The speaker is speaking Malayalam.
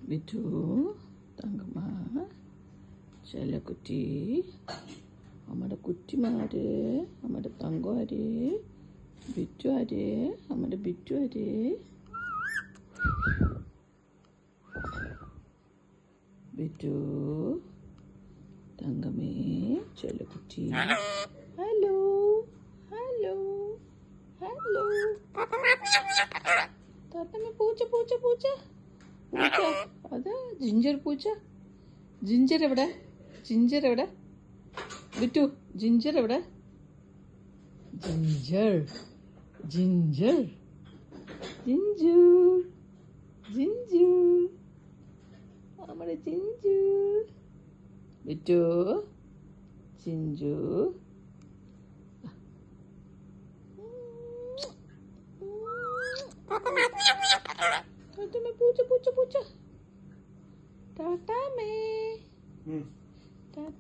ബിറ്റു, തങ്കമ്മ, ചെല്ലക്കുറ്റി, നമ്മുടെ കുറ്റിമാര്, നമ്മുടെ തങ്കമാര്, ബിറ്റുമാര്, നമ്മുടെ ബിറ്റുമാര്. ബിറ്റു, തങ്കമ്മേ, ചെല്ലക്കുറ്റി. Hello hello hello. താത്തമ്മ പൂച്ച പൂച്ച പൂച്ച പൂച്ച. അതാ ജിഞ്ചർ പൂച്ച. ജിഞ്ചർ എവിടെ? ജിഞ്ചർ എവിടെ? ബിറ്റു, ജിഞ്ചർ എവിടെ? ജിഞ്ചർ ജിഞ്ചർ ജിഞ്ചു ജിഞ്ചു, നമ്മുടെ ജിഞ്ചു. ബിറ്റു, ജിഞ്ചു. പൂച്ച പൂച്ച പൂച്ച. ടാറ്റാ മേ.